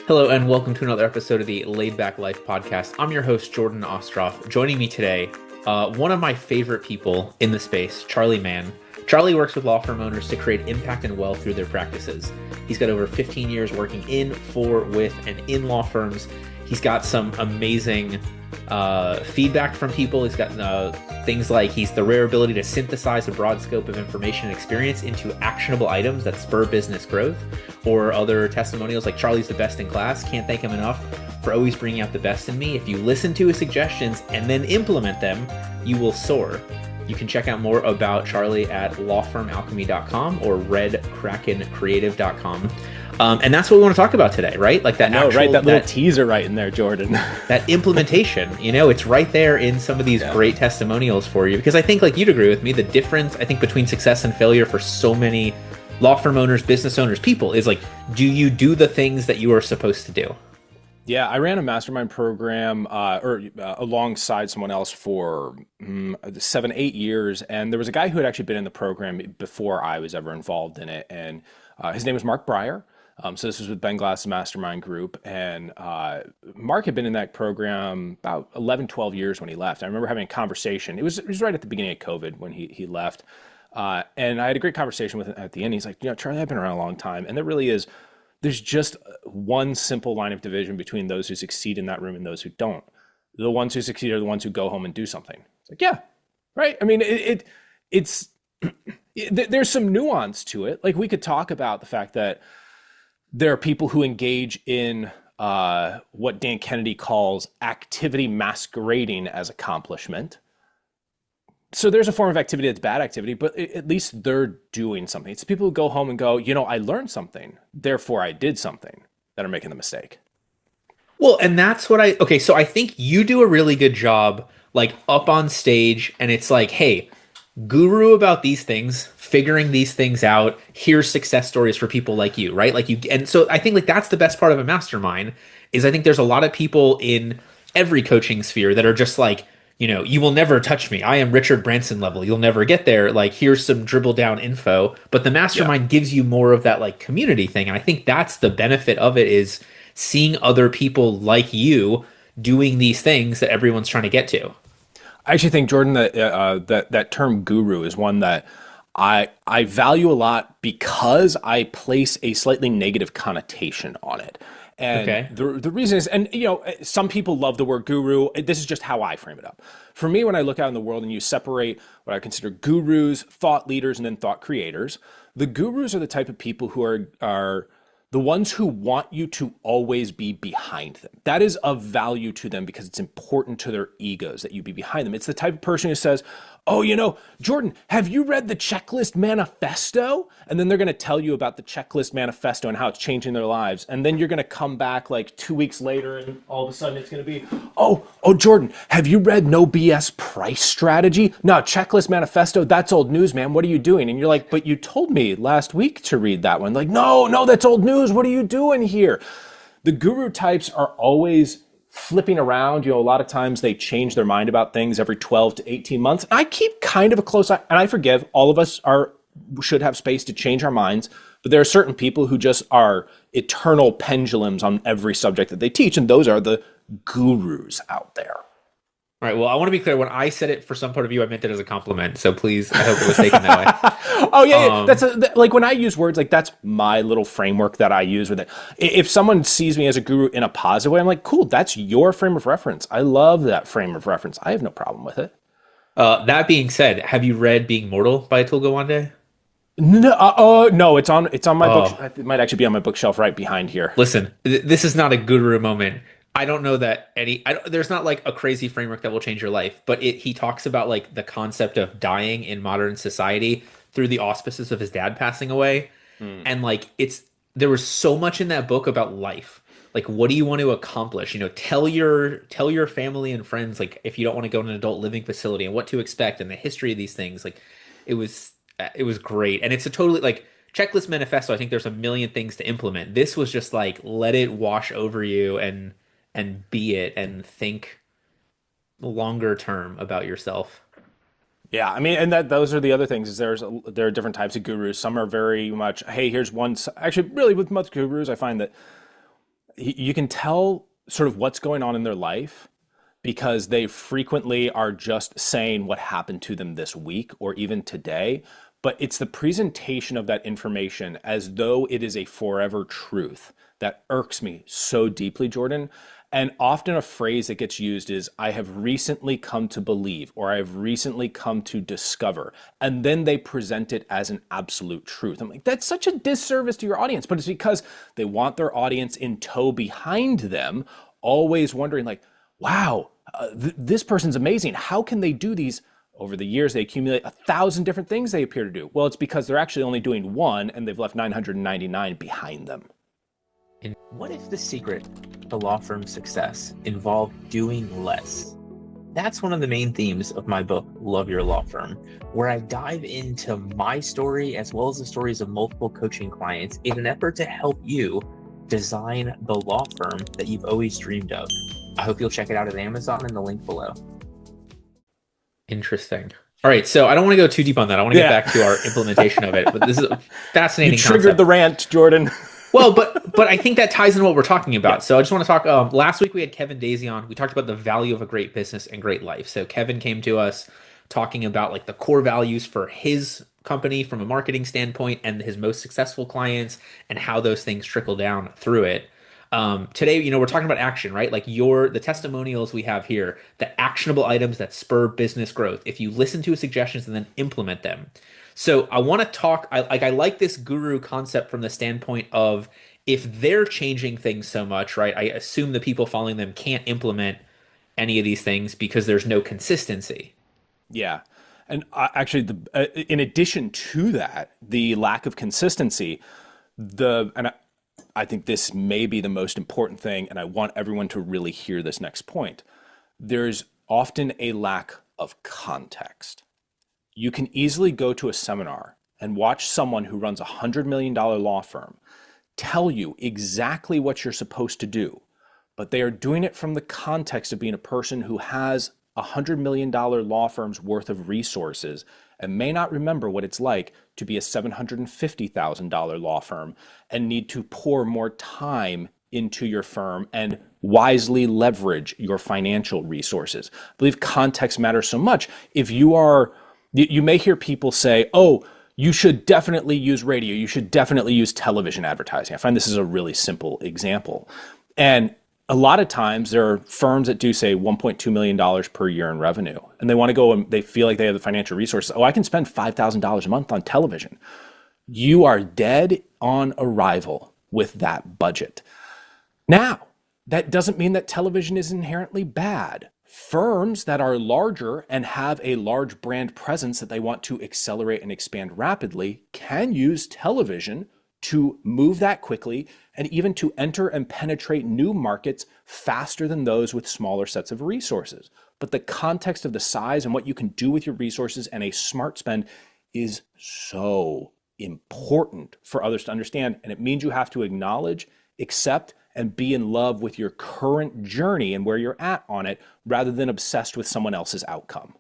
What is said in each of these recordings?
Hello and welcome to another episode of the Laid Back Life podcast. I'm your host, Jordan Ostroff. Joining me today, one of my favorite people in the space, Charley Mann. Charley works with law firm owners to create impact and wealth through their practices. He's got over 15 years working in, for, with, and in law firms. He's got some amazing feedback from people. He's got things like he's the rare ability to synthesize a broad scope of information and experience into actionable items that spur business growth, or other testimonials like Charley's the best in class. Can't thank him enough for always bringing out the best in me. If you listen to his suggestions and then implement them, you will soar. You can check out more about Charley at lawfirmalchemy.com or redkrakencreative.com. And that's what we want to talk about today, right? Like that little teaser right in there, Jordan. That implementation, it's right there in some of these great testimonials for you. Because I think, like, you'd agree with me, the difference, I think, between success and failure for so many law firm owners, business owners, people is like, do you do the things that you are supposed to do? Yeah, I ran a mastermind program alongside someone else for 7-8 years. And there was a guy who had actually been in the program before I was ever involved in it. And his name was Mark Breyer. So this was with Ben Glass' mastermind group. And Mark had been in that program about 11, 12 years when he left. I remember having a conversation. It was right at the beginning of COVID when he left. And I had a great conversation with him at the end. He's like, Charley, I've been around a long time. And there really is. There's just one simple line of division between those who succeed in that room and those who don't. The ones who succeed are the ones who go home and do something. It's like, yeah, right. I mean, there's some nuance to it. Like, we could talk about the fact that there are people who engage in what Dan Kennedy calls activity masquerading as accomplishment. So there's a form of activity that's bad activity, but at least they're doing something. It's people who go home and go, I learned something, therefore I did something, that are making the mistake. Well, and that's what so I think you do a really good job, like, up on stage, and it's like, hey, guru about these things, figuring these things out, here's success stories for people like you, right? And so I think, like, that's the best part of a mastermind, is I think there's a lot of people in every coaching sphere that are just like, you will never touch me. I am Richard Branson level. You'll never get there. Like, here's some dribble down info. But the mastermind gives you more of that, like, community thing. And I think that's the benefit of it, is seeing other people like you doing these things that everyone's trying to get to. I actually think, Jordan, that term guru is one that I value a lot because I place a slightly negative connotation on it. And the reason is, and some people love the word guru. This is just how I frame it up. For me, when I look out in the world and you separate what I consider gurus, thought leaders, and then thought creators, the gurus are the type of people who are the ones who want you to always be behind them. That is of value to them because it's important to their egos that you be behind them. It's the type of person who says, Jordan, have you read the Checklist Manifesto? And then they're going to tell you about the Checklist Manifesto and how it's changing their lives. And then you're going to come back like 2 weeks later and all of a sudden it's going to be, Jordan, have you read No BS Price Strategy? No, Checklist Manifesto, that's old news, man. What are you doing? And you're like, but you told me last week to read that one. Like, no, that's old news. What are you doing here? The guru types are always flipping around. A lot of times they change their mind about things every 12 to 18 months. And I keep kind of a close eye, and I forgive, all of us should have space to change our minds, but there are certain people who just are eternal pendulums on every subject that they teach, and those are the gurus out there. All right. Well, I want to be clear. When I said it for some part of you, I meant it as a compliment. So please, I hope it was taken that way. That's like when I use words, like, that's my little framework that I use with it. If someone sees me as a guru in a positive way, I'm like, cool, that's your frame of reference. I love that frame of reference. I have no problem with it. That being said, have you read Being Mortal by Atul Gawande? No, it's on my book. It might actually be on my bookshelf right behind here. Listen, this is not a guru moment. I don't know that there's not like a crazy framework that will change your life, but he talks about, like, the concept of dying in modern society through the auspices of his dad passing away. And like, there was so much in that book about life. Like, what do you want to accomplish? Tell your family and friends, like, if you don't want to go to an adult living facility, and what to expect and the history of these things. Like, it was great. And it's a totally, like, Checklist Manifesto. I think there's a million things to implement. This was just like, let it wash over you and be it, and think longer term about yourself. Yeah, I mean, and those are the other things. Is there are different types of gurus. Some are very much, hey, here's one. Actually, really, with most gurus, I find that you can tell sort of what's going on in their life because they frequently are just saying what happened to them this week or even today. But it's the presentation of that information as though it is a forever truth that irks me so deeply, Jordan. And often a phrase that gets used is, I have recently come to believe, or I have recently come to discover. And then they present it as an absolute truth. I'm like, that's such a disservice to your audience. But it's because they want their audience in tow behind them, always wondering, like, wow, this person's amazing. How can they do these? Over the years, they accumulate 1,000 different things they appear to do. Well, it's because they're actually only doing one and they've left 999 behind them. And what if the secret to law firm success involved doing less? That's one of the main themes of my book, Love Your Law Firm, where I dive into my story as well as the stories of multiple coaching clients in an effort to help you design the law firm that you've always dreamed of. I hope you'll check it out at Amazon in the link below. Interesting. All right, so I don't want to go too deep on that. I want to get back to our implementation of it, but this is a fascinating You triggered concept. the rant, Jordan. Well, but I think that ties into what we're talking about. Yeah. So I just want to talk. Last week we had Kevin Daisy on. We talked about the value of a great business and great life. So Kevin came to us talking about like the core values for his company from a marketing standpoint and his most successful clients and how those things trickle down through it. Today, we're talking about action, right? Like the testimonials we have here, the actionable items that spur business growth. If you listen to his suggestions and then implement them. So I want to talk, I like this guru concept from the standpoint of if they're changing things so much, right? I assume the people following them can't implement any of these things because there's no consistency. Yeah. And actually, in addition to that, the lack of consistency, I think this may be the most important thing, and I want everyone to really hear this next point. There's often a lack of context. You can easily go to a seminar and watch someone who runs a $100 million law firm tell you exactly what you're supposed to do, but they are doing it from the context of being a person who has a $100 million law firm's worth of resources and may not remember what it's like to be a $750,000 law firm and need to pour more time into your firm and wisely leverage your financial resources. I believe context matters so much. You may hear people say, oh, you should definitely use radio. You should definitely use television advertising. I find this is a really simple example. And a lot of times there are firms that do say $1.2 million per year in revenue, and they want to go and they feel like they have the financial resources. Oh, I can spend $5,000 a month on television. You are dead on arrival with that budget. Now, that doesn't mean that television is inherently bad. Firms that are larger and have a large brand presence that they want to accelerate and expand rapidly can use television to move that quickly and even to enter and penetrate new markets faster than those with smaller sets of resources. But the context of the size and what you can do with your resources and a smart spend is so important for others to understand. And it means you have to acknowledge, accept, and be in love with your current journey and where you're at on it rather than obsessed with someone else's outcome.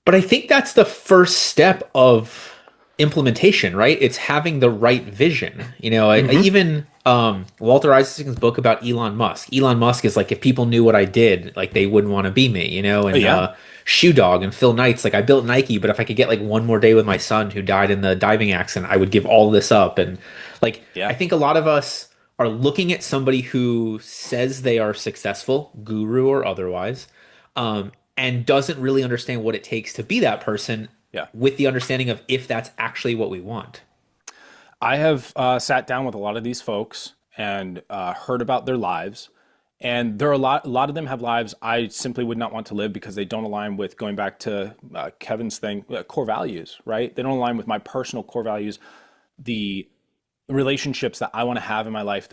But I think that's the first step of implementation, right? It's having the right vision. Even Walter Isaacson's book about Elon Musk. Elon Musk is like, if people knew what I did, like they wouldn't want to be me, and Shoe Dog and Phil Knight's like, I built Nike, but if I could get like one more day with my son who died in the diving accident, I would give all this up. And I think a lot of us are looking at somebody who says they are successful, guru or otherwise, and doesn't really understand what it takes to be that person. Yeah. With the understanding of if that's actually what we want. I have sat down with a lot of these folks and heard about their lives. And there are a lot of them have lives I simply would not want to live because they don't align with, going back to Kevin's thing, core values, right? They don't align with my personal core values, the relationships that I want to have in my life,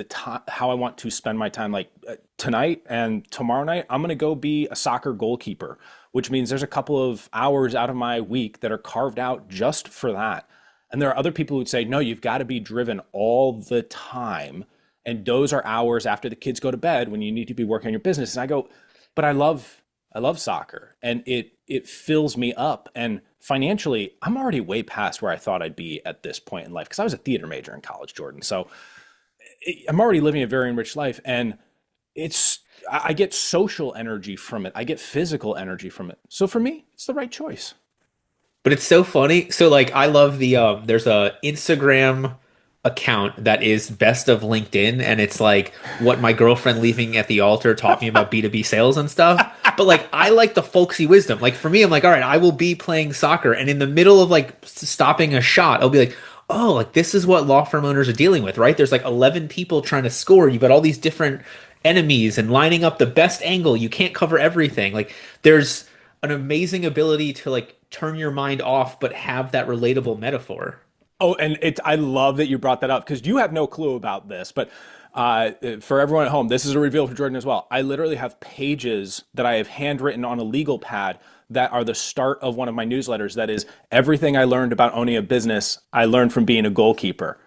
how I want to spend my time. Like tonight and tomorrow night, I'm going to go be a soccer goalkeeper, which means there's a couple of hours out of my week that are carved out just for that. And there are other people who would say, no, you've got to be driven all the time. And those are hours after the kids go to bed when you need to be working on your business. And I go, but I love soccer and it fills me up. And financially, I'm already way past where I thought I'd be at this point in life because I was a theater major in college, Jordan. So I'm already living a very enriched life, and it's I get social energy from it. I get physical energy from it. So for me, it's the right choice. But it's so funny. So like I love the there's a Instagram account that is best of LinkedIn, and it's like what my girlfriend leaving at the altar taught me about B2B sales and stuff. But like I like the folksy wisdom. Like for me, I'm like, all right, I will be playing soccer, and in the middle of like stopping a shot, I'll be like, oh, like this is what law firm owners are dealing with, right? There's like 11 people trying to score. You've got all these different enemies and lining up the best angle. You can't cover everything. Like there's an amazing ability to like turn your mind off but have that relatable metaphor. Oh, and I love that you brought that up because you have no clue about this, but for everyone at home, this is a reveal for Jordan as well. I literally have pages that I have handwritten on a legal pad that are the start of one of my newsletters. That is everything I learned about owning a business. I learned from being a goalkeeper.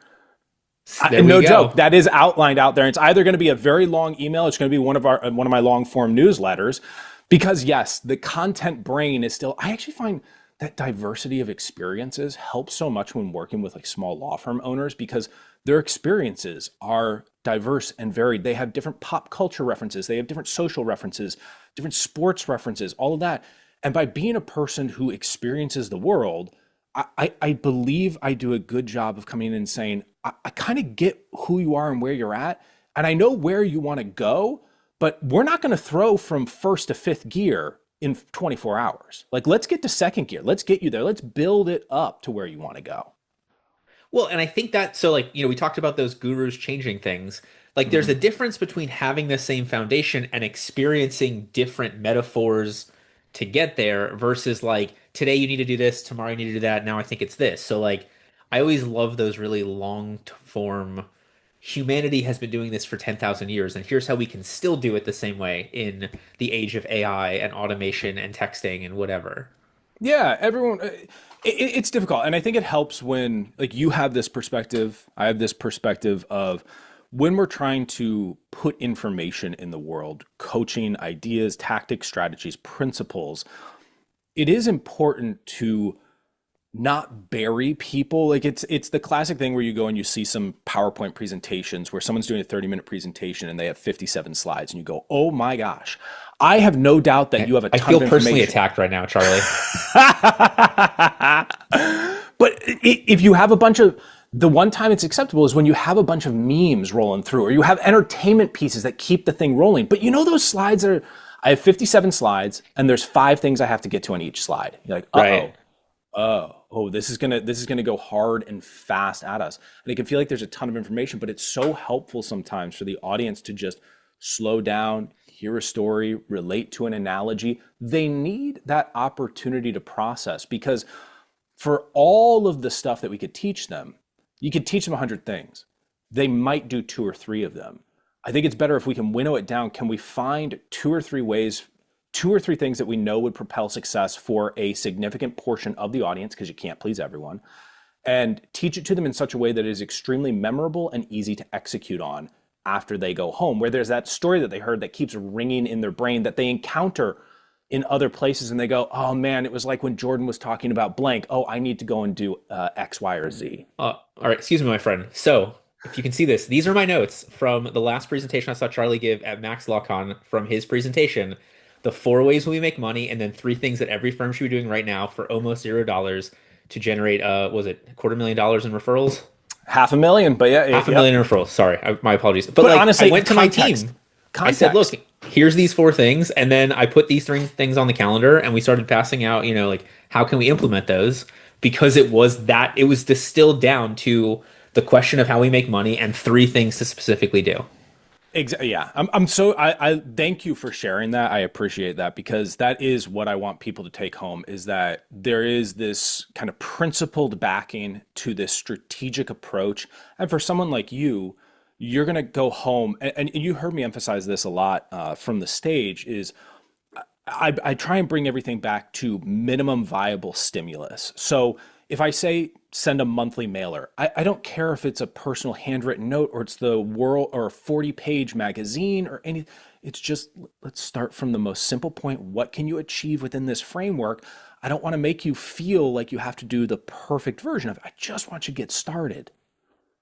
No joke. That is outlined out there. It's either going to be a very long email. It's going to be one of my long form newsletters, because yes, the content brain is still. I actually find that diversity of experiences helps so much when working with like small law firm owners, because their experiences are diverse and varied. They have different pop culture references. They have different social references, different sports references, all of that. And by being a person who experiences the world, I believe I do a good job of coming in and saying, I kind of get who you are and where you're at. And I know where you want to go, but we're not going to throw from first to fifth gear in 24 hours. Like, let's get to second gear. Let's get you there. Let's build it up to where you want to go. Well, and I think that so like, we talked about those gurus changing things. Like there's a difference between having the same foundation and experiencing different metaphors to get there versus like today you need to do this, tomorrow you need to do that, now I think it's this. So like I always love those really long form humanity has been doing this for 10,000 years and here's how we can still do it the same way in the age of AI and automation and texting and whatever. Yeah, everyone. It's difficult, and I think it helps when like you have this perspective. I have this perspective of when we're trying to put information in the world, coaching, ideas, tactics, strategies, principles. It is important to not bury people. Like it's the classic thing where you go and you see some PowerPoint presentations where someone's doing a 30-minute presentation and they have 57 slides and you go, "Oh my gosh." I have no doubt that you have a ton I feel of personally information. attacked right now, Charlie. But if you have a bunch of, the one time it's acceptable is when you have a bunch of memes rolling through, or you have entertainment pieces that keep the thing rolling. But you know those slides are, I have 57 slides and there's 5 things I have to get to on each slide. You're like, Right. this is gonna go hard and fast at us. And it can feel like there's a ton of information, but it's so helpful sometimes for the audience to just slow down, hear a story, relate to an analogy. They need that opportunity to process, because for all of the stuff that we could teach them, you could teach them 100 things. They might do 2 or 3 of them. I think it's better if we can winnow it down. Can we find 2 or 3 ways, 2 or 3 things that we know would propel success for a significant portion of the audience, because you can't please everyone, and teach it to them in such a way that it is extremely memorable and easy to execute on after they go home, where there's that story that they heard that keeps ringing in their brain that they encounter in other places and they go, "Oh man, it was like when Jordan was talking about blank. Oh, I need to go and do X, Y, or Z." All right, excuse me, my friend. So, if you can see this, these are my notes from the last presentation I saw Charlie give at Max LawCon from his presentation. The 4 ways we make money, and then 3 things that every firm should be doing right now for almost $0 to generate, was it $250,000 in referrals? 500,000, but yeah, Half a yep. million in referrals. Sorry, my apologies. But like, honestly, I went to context. my team. I said, look, here's these 4 things. And then I put these 3 things on the calendar and we started passing out, like, how can we implement those? Because it was distilled down to the question of how we make money and 3 things to specifically do. Exactly. Yeah. I thank you for sharing that. I appreciate that, because that is what I want people to take home, is that there is this kind of principled backing to this strategic approach. And for someone like you, you're going to go home and you heard me emphasize this a lot from the stage is I try and bring everything back to minimum viable stimulus. So if I say send a monthly mailer, I don't care if it's a personal handwritten note or it's the world or a 40-page magazine or any. It's just, let's start from the most simple point. What can you achieve within this framework? I don't want to make you feel like you have to do the perfect version of it. I just want you to get started.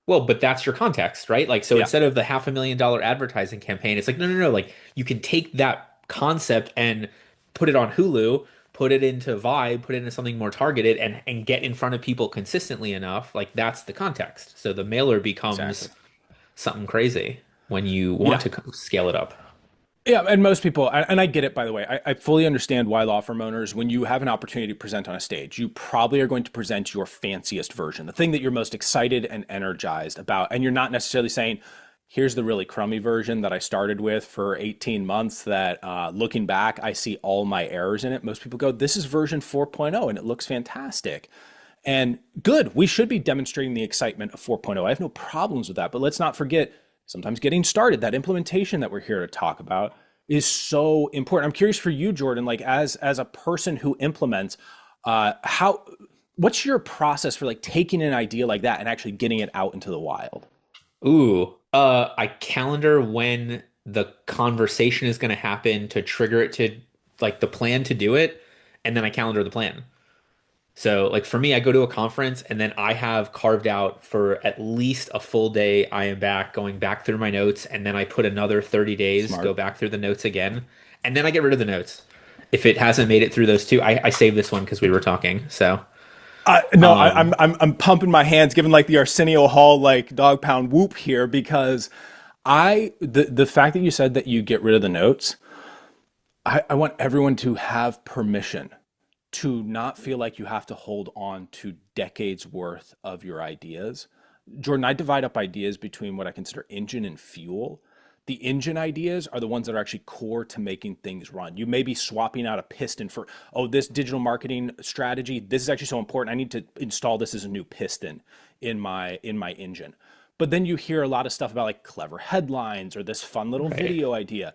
Well, but that's your context, right? Like, so Yeah, instead of the $500,000 advertising campaign, it's like, no, no, no. Like, you can take that concept and put it on Hulu, put it into Vibe, put it into something more targeted, and get in front of people consistently enough. Like, that's the context. So the mailer becomes exactly. something crazy when you want Yeah. to scale it up. Yeah, and most people, and I get it, by the way, I fully understand why law firm owners, when you have an opportunity to present on a stage, you probably are going to present your fanciest version, the thing that you're most excited and energized about. And you're not necessarily saying, here's the really crummy version that I started with for 18 months that looking back, I see all my errors in it. Most people go, this is version 4.0 and it looks fantastic. And good, we should be demonstrating the excitement of 4.0. I have no problems with that. But let's not forget, sometimes getting started, that implementation that we're here to talk about is so important. I'm curious for you, Jordan, like as a person who implements, how what's your process for like taking an idea like that and actually getting it out into the wild? Ooh, I calendar when the conversation is going to happen to trigger it to like the plan to do it, and then I calendar the plan. So, like for me, I go to a conference and then I have carved out for at least a full day. I am back going back through my notes, and then I put another 30 days, go Smart. back through the notes again, and then I get rid of the notes. If it hasn't made it through those two, I save this one because we were talking. So, No, um, I'm pumping my hands, giving like the Arsenio Hall like dog pound whoop here because the fact that you said that you get rid of the notes, I want everyone to have permission to not feel like you have to hold on to decades worth of your ideas. Jordan, I divide up ideas between what I consider engine and fuel. The engine ideas are the ones that are actually core to making things run. You may be swapping out a piston for, oh, this digital marketing strategy, this is actually so important. I need to install this as a new piston in my engine. But then you hear a lot of stuff about like clever headlines or this fun little right. video idea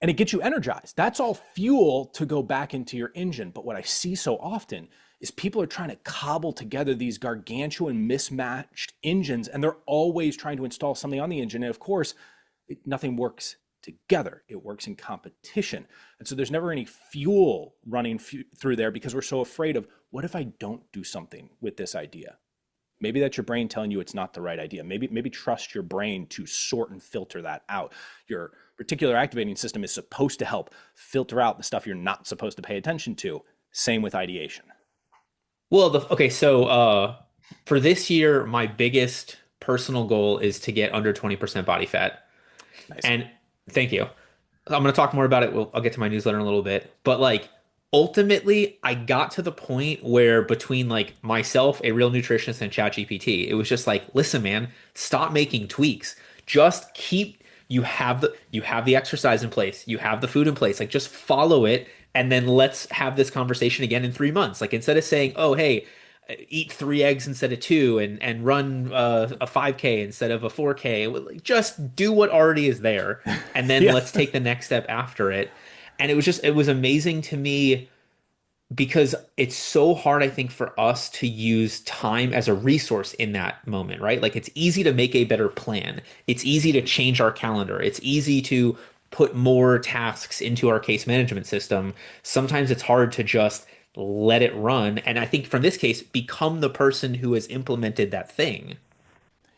and it gets you energized. That's all fuel to go back into your engine. But what I see so often is people are trying to cobble together these gargantuan mismatched engines, and they're always trying to install something on the engine. And of course, nothing works together. It works in competition. And so there's never any fuel running through there because we're so afraid of what if I don't do something with this idea? Maybe that's your brain telling you it's not the right idea. Maybe trust your brain to sort and filter that out. Your reticular activating system is supposed to help filter out the stuff you're not supposed to pay attention to. Same with ideation. Well, okay, so for this year, my biggest personal goal is to get under 20% body fat. Nice. And thank you. I'm going to talk more about it. I'll get to my newsletter in a little bit. But like ultimately, I got to the point where between like myself, a real nutritionist, and ChatGPT, it was just like, listen, man, stop making tweaks. Just keep you have the exercise in place, you have the food in place. Like just follow it, and then let's have this conversation again in 3 months. Like instead of saying, oh hey, eat 3 eggs instead of two, and run a 5K instead of a 4K. Just do what already is there, and then Yeah. let's take the next step after it. And it was amazing to me because it's so hard, I think, for us to use time as a resource in that moment, right? Like it's easy to make a better plan. It's easy to change our calendar. It's easy to put more tasks into our case management system. Sometimes it's hard to just let it run. And I think from this case, become the person who has implemented that thing.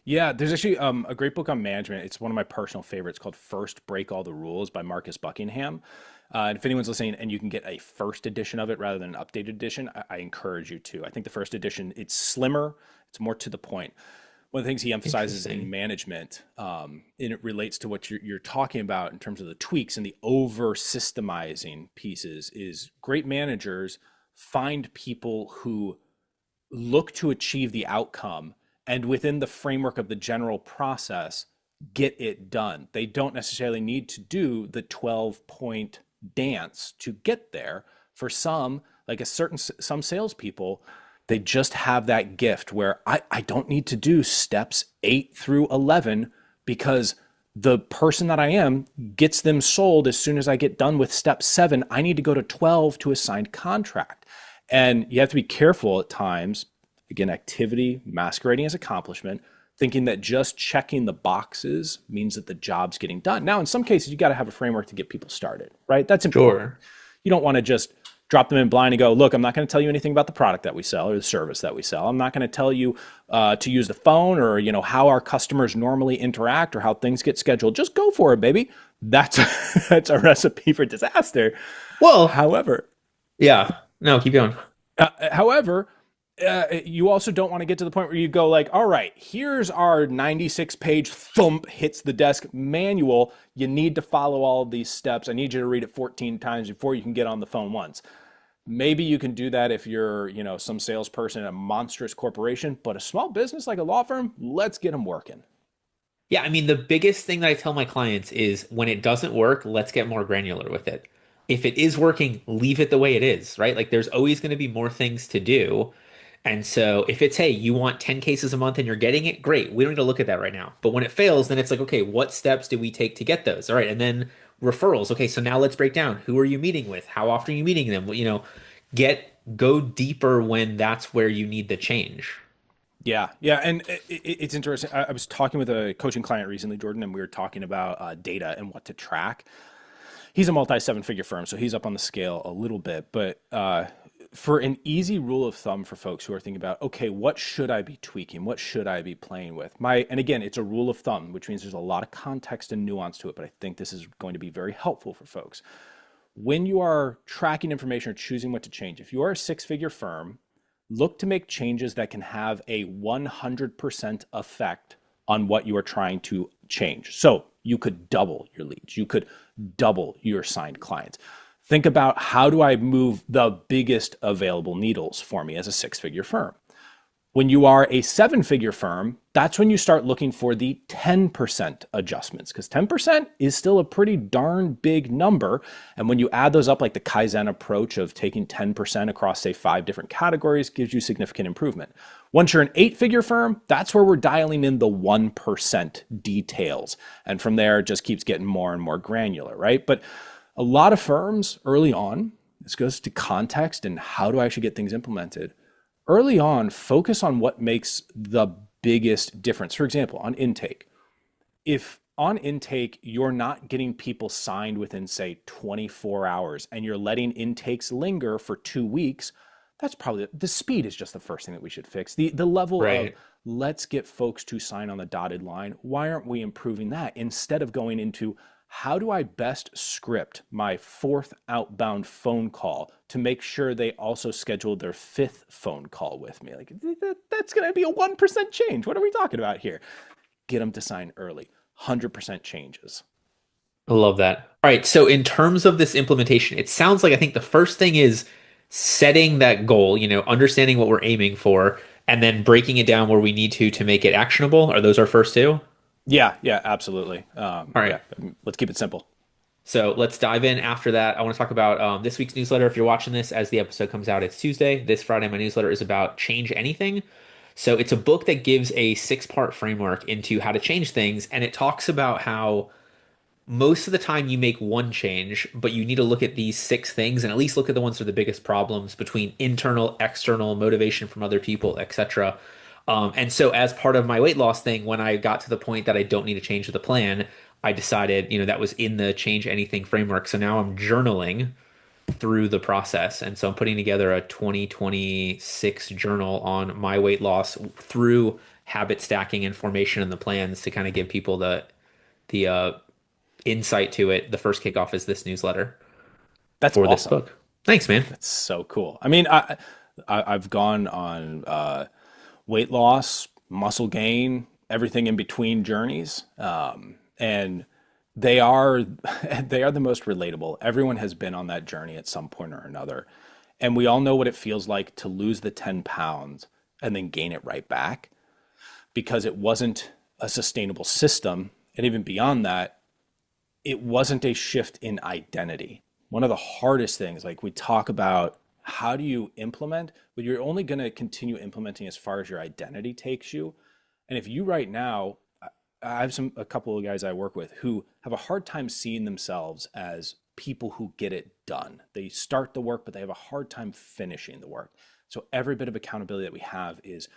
Yeah, there's actually a great book on management. It's one of my personal favorites called First Break All the Rules by Marcus Buckingham. And if anyone's listening and you can get a first edition of it rather than an updated edition, I encourage you to. I think the first edition, it's slimmer, it's more to the point. One of the things he emphasizes in Interesting. management, and it relates to what you're talking about in terms of the tweaks and the over systemizing pieces, is great managers find people who look to achieve the outcome and within the framework of the general process get it done. They don't necessarily need to do the 12-point dance to get there. For some, like some salespeople, they just have that gift where I don't need to do steps 8 through 11 because the person that I am gets them sold as soon as I get done with step 7. I need to go to 12 to a signed contract. And you have to be careful at times, again, activity masquerading as accomplishment, thinking that just checking the boxes means that the job's getting done. Now, in some cases, you got to have a framework to get people started, right? That's important. Sure. You don't want to just drop them in blind and go, look, I'm not going to tell you anything about the product that we sell or the service that we sell. I'm not going to tell you to use the phone or, how our customers normally interact or how things get scheduled. Just go for it, baby. That's that's a recipe for disaster. Well, However, yeah. No, keep going. however, you also don't want to get to the point where you go like, all right, here's our 96-page thump hits the desk manual. You need to follow all of these steps. I need you to read it 14 times before you can get on the phone once. Maybe you can do that if you're, some salesperson at a monstrous corporation, but a small business like a law firm, let's get them working. Yeah, I mean, the biggest thing that I tell my clients is when it doesn't work, let's get more granular with it. If it is working, leave it the way it is, right? Like there's always going to be more things to do. And so if it's, hey, you want 10 cases a month and you're getting it, great. We don't need to look at that right now. But when it fails, then it's like, okay, what steps do we take to get those? All right. And then referrals. Okay, so now let's break down. Who are you meeting with? How often are you meeting them? Go deeper when that's where you need the change. Yeah, yeah, and it's interesting. I was talking with a coaching client recently, Jordan, and we were talking about data and what to track. He's a multi-seven-figure firm, so he's up on the scale a little bit. But for an easy rule of thumb for folks who are thinking about, okay, what should I be tweaking? What should I be playing with? And again, it's a rule of thumb, which means there's a lot of context and nuance to it, but I think this is going to be very helpful for folks. When you are tracking information or choosing what to change, if you are a six-figure firm, look to make changes that can have a 100% effect on what you are trying to change. So you could double your leads. You could double your signed clients. Think about, how do I move the biggest available needles for me as a six-figure firm? When you are a seven-figure firm, that's when you start looking for the 10% adjustments, because 10% is still a pretty darn big number. And when you add those up, like the Kaizen approach of taking 10% across, say, 5 different categories, gives you significant improvement. Once you're an 8-figure firm, that's where we're dialing in the 1% details. And from there, it just keeps getting more and more granular, right? But a lot of firms early on, this goes to context and how do I actually get things implemented. Early on, focus on what makes the biggest difference. For example, on intake. If on intake, you're not getting people signed within, say, 24 hours and you're letting intakes linger for 2 weeks, that's probably, the speed is just the first thing that we should fix. The level of, let's get folks to sign on the dotted line. Why aren't we improving that instead of going into, how do I best script my 4th outbound phone call to make sure they also schedule their 5th phone call with me? Like, that's going to be a 1% change. What are we talking about here? Get them to sign early. 100% changes. I love that. All right. So in terms of this implementation, it sounds like I think the first thing is setting that goal, understanding what we're aiming for, and then breaking it down where we need to make it actionable. Are those our first two? Yeah, absolutely. All right. Yeah, let's keep it simple. So let's dive in after that. I want to talk about this week's newsletter. If you're watching this as the episode comes out, it's Tuesday. This Friday, my newsletter is about Change Anything. So it's a book that gives a 6-part framework into how to change things. And it talks about how most of the time you make one change, but you need to look at these 6 things and at least look at the ones that are the biggest problems between internal, external, motivation from other people, etc. And so as part of my weight loss thing, when I got to the point that I don't need to change the plan, I decided, that was in the Change Anything framework. So now I'm journaling through the process. And so I'm putting together a 2026 journal on my weight loss through habit stacking and formation and the plans to kind of give people the insight to it. The first kickoff is this newsletter That's for awesome. this book. Thanks, man. That's so cool. I mean, I've gone on weight loss, muscle gain, everything in between journeys, and they are they are the most relatable. Everyone has been on that journey at some point or another, and we all know what it feels like to lose the 10 pounds and then gain it right back because it wasn't a sustainable system, and even beyond that, it wasn't a shift in identity. One of the hardest things, like we talk about, how do you implement, but you're only going to continue implementing as far as your identity takes you. And if you right now, I have a couple of guys I work with who have a hard time seeing themselves as people who get it done. They start the work, but they have a hard time finishing the work. So every bit of accountability that we have is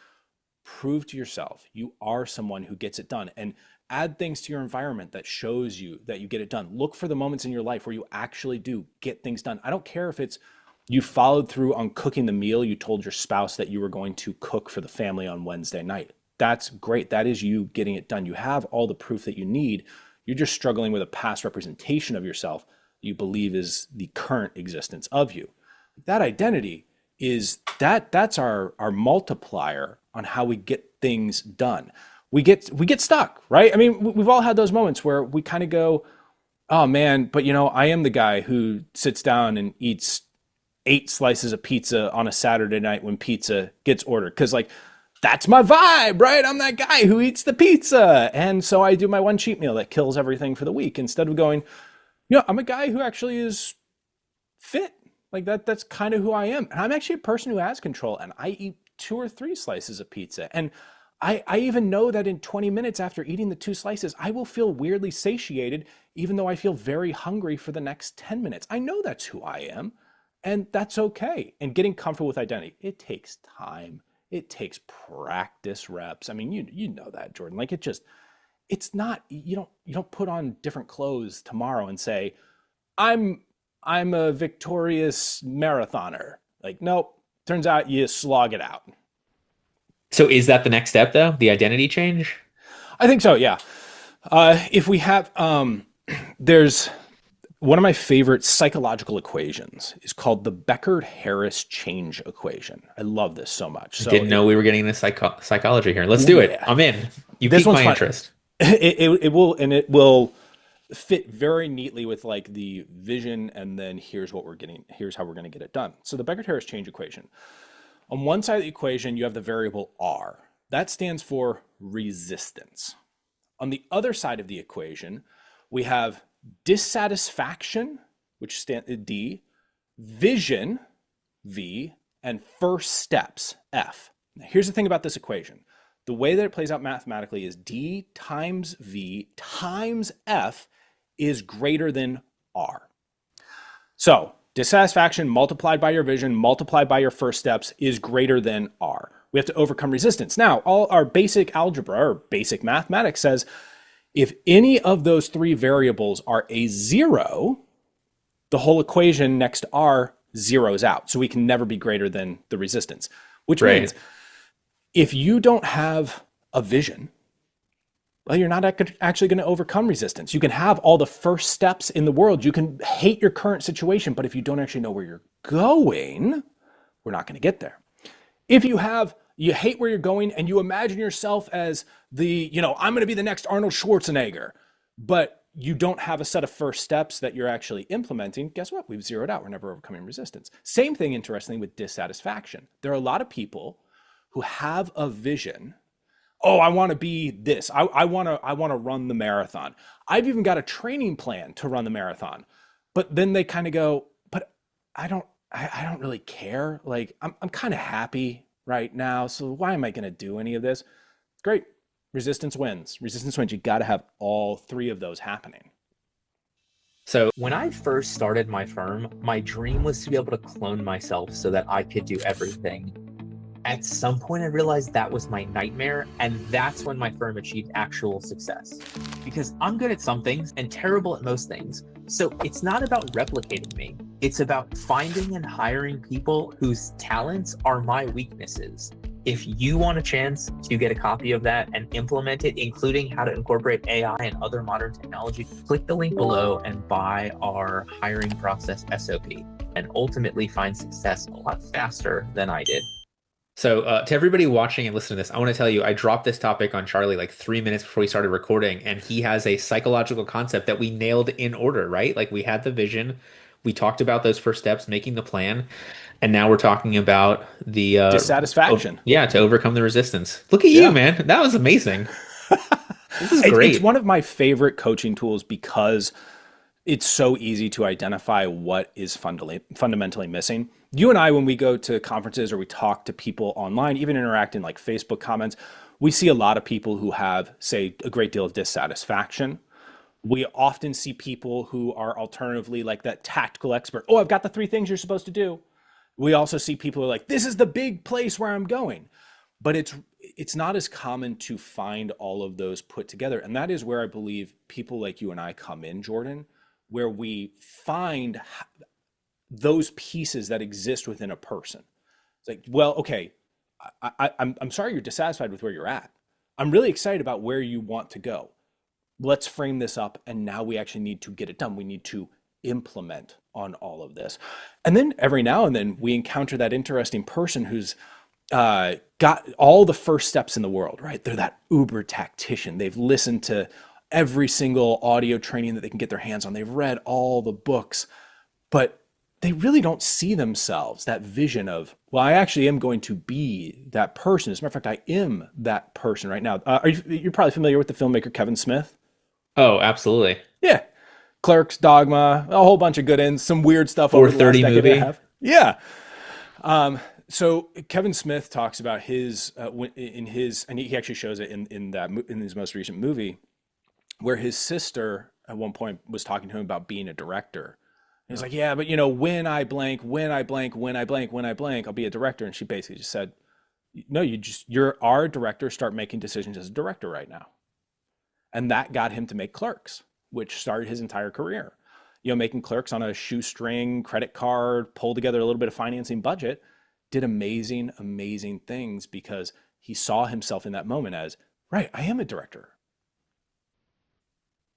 prove to yourself you are someone who gets it done, and add things to your environment that shows you that you get it done. Look for the moments in your life where you actually do get things done. I don't care if it's You followed through on cooking the meal you told your spouse that you were going to cook for the family on Wednesday night. That's great. That is you getting it done. You have all the proof that you need. You're just struggling with a past representation of yourself you believe is the current existence of you. That identity is that's our multiplier on how we get things done. We get stuck, right? I mean, we've all had those moments where we kind of go, oh man, but I am the guy who sits down and eats 8 slices of pizza on a Saturday night when pizza gets ordered. Because that's my vibe, right? I'm that guy who eats the pizza. And so I do my one cheat meal that kills everything for the week instead of going, I'm a guy who actually is fit. That's kind of who I am. And I'm actually a person who has control, and I eat 2 or 3 slices of pizza. And I even know that in 20 minutes after eating the 2 slices, I will feel weirdly satiated, even though I feel very hungry for the next 10 minutes. I know that's who I am. And that's okay. And getting comfortable with identity, it takes time. It takes practice reps. I mean, you know that, Jordan. It's not, you don't put on different clothes tomorrow and say, I'm a victorious marathoner. Nope. Turns out you slog it out. So is that the next step though? The identity change? I think so, yeah. If we have, there's one of my favorite psychological equations is called the Becker-Harris change equation. I love this so much. So Didn't know we were getting into psychology here. Let's do it. I'm in. You piqued my interest. It will fit very neatly with the vision, and then here's how we're going to get it done. So the Becker-Harris change equation. On one side of the equation, you have the variable R. That stands for resistance. On the other side of the equation, we have dissatisfaction, which stands D, vision, V, and first steps, F. Now, here's the thing about this equation. The way that it plays out mathematically is D times V times F is greater than R. So dissatisfaction multiplied by your vision multiplied by your first steps is greater than R. We have to overcome resistance. Now, all our basic algebra or basic mathematics says if any of those 3 variables are a 0, the whole equation next to R zeroes out. So we can never be greater than the resistance, which means if you don't have a vision, well, you're not actually going to overcome resistance. You can have all the first steps in the world. You can hate your current situation, but if you don't actually know where you're going, we're not going to get there. If you hate where you're going and you imagine yourself as I'm going to be the next Arnold Schwarzenegger, but you don't have a set of first steps that you're actually implementing, guess what? We've zeroed out. We're never overcoming resistance. Same thing, interestingly, with dissatisfaction. There are a lot of people who have a vision. Oh, I want to be this. I want to run the marathon. I've even got a training plan to run the marathon. But then they kind of go, but I don't really care. I'm kind of happy right now. So why am I going to do any of this? Great. Resistance wins. Resistance wins. You got to have all 3 of those happening. So when I first started my firm, my dream was to be able to clone myself so that I could do everything. At some point, I realized that was my nightmare, and that's when my firm achieved actual success. Because I'm good at some things and terrible at most things. So it's not about replicating me. It's about finding and hiring people whose talents are my weaknesses. If you want a chance to get a copy of that and implement it, including how to incorporate AI and other modern technology, click the link below and buy our hiring process SOP and ultimately find success a lot faster than I did. So to everybody watching and listening to this, I want to tell you, I dropped this topic on Charlie 3 minutes before we started recording, and he has a psychological concept that we nailed in order, right? We had the vision, we talked about those first steps, making the plan, and now we're talking about the dissatisfaction. To overcome the resistance. Look at you, man. That was amazing. This is great. It's one of my favorite coaching tools because it's so easy to identify what is fundamentally missing. You and I, when we go to conferences or we talk to people online, even interact in Facebook comments, we see a lot of people who have, say, a great deal of dissatisfaction. We often see people who are alternatively that tactical expert. Oh, I've got the 3 things you're supposed to do. We also see people who are this is the big place where I'm going. But it's not as common to find all of those put together. And that is where I believe people like you and I come in, Jordan, where we find those pieces that exist within a person. It's like, well, okay, I'm sorry you're dissatisfied with where you're at. I'm really excited about where you want to go. Let's frame this up, and now we actually need to get it done. We need to implement on all of this. And then every now and then we encounter that interesting person who's got all the first steps in the world, right? They're that uber tactician. They've listened to every single audio training that they can get their hands on. They've read all the books, but they really don't see themselves, that vision of, well, I actually am going to be that person. As a matter of fact, I am that person right now. You're probably familiar with the filmmaker Kevin Smith. Oh, absolutely. Yeah. Clerks, Dogma, a whole bunch of good ends, some weird stuff over the last 4:30 decade and a movie. half. Yeah. So Kevin Smith talks about his in his, and he actually shows it in his most recent movie, where his sister at one point was talking to him about being a director. And he's like, yeah, but when I blank, when I blank, when I blank, when I blank, I'll be a director. And she basically just said, no, you're our director. Start making decisions as a director right now. And that got him to make Clerks, which started his entire career. Making Clerks on a shoestring, credit card, pulled together a little bit of financing budget, did amazing, amazing things because he saw himself in that moment as, right, I am a director.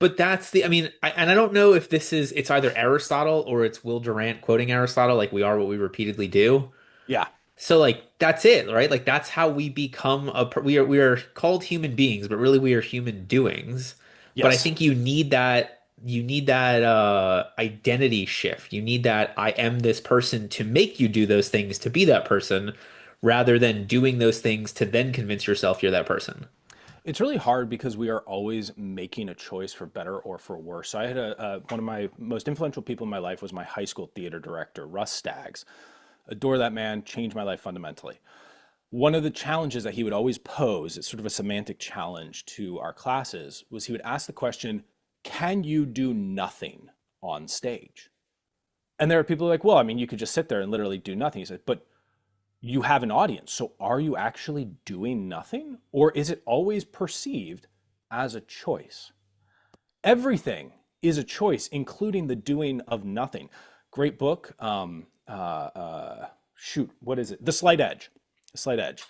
But and I don't know if it's either Aristotle or it's Will Durant quoting Aristotle, like we are what we repeatedly do. Yeah. So like that's it, right? Like that's how we become we are called human beings, but really we are human doings. But I Yes. think you need that identity shift. You need that I am this person to make you do those things to be that person rather than doing those things to then convince yourself you're that person. It's really hard because we are always making a choice for better or for worse. So I had one of my most influential people in my life was my high school theater director, Russ Staggs. Adore that man, changed my life fundamentally. One of the challenges that he would always pose, it's sort of a semantic challenge to our classes, was he would ask the question, can you do nothing on stage? And there are people like, well, I mean, you could just sit there and literally do nothing. He said, but you have an audience. So are you actually doing nothing? Or is it always perceived as a choice? Everything is a choice, including the doing of nothing. Great book. What is it? The Slight Edge. The Slight Edge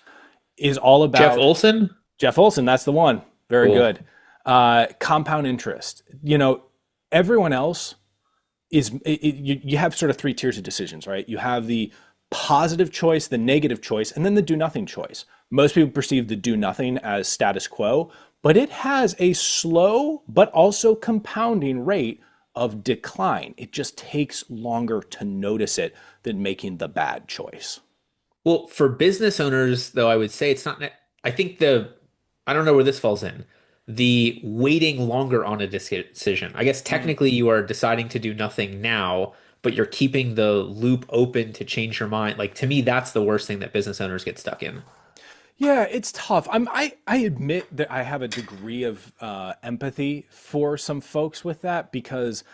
is all Jeff about Olson? Jeff Olson. That's the one. Very Cool. good. Compound interest. Everyone else you have sort of three tiers of decisions, right? You have the positive choice, the negative choice, and then the do nothing choice. Most people perceive the do nothing as status quo, but it has a slow but also compounding rate of decline. It just takes longer to notice it than making the bad choice. Well, for business owners, though, I would say it's not. I think I don't know where this falls in. The waiting longer on a decision. I guess Mm. technically you are deciding to do nothing now, but you're keeping the loop open to change your mind. Like to me, that's the worst thing that business owners get stuck in. Yeah, it's tough. I admit that I have a degree of empathy for some folks with that because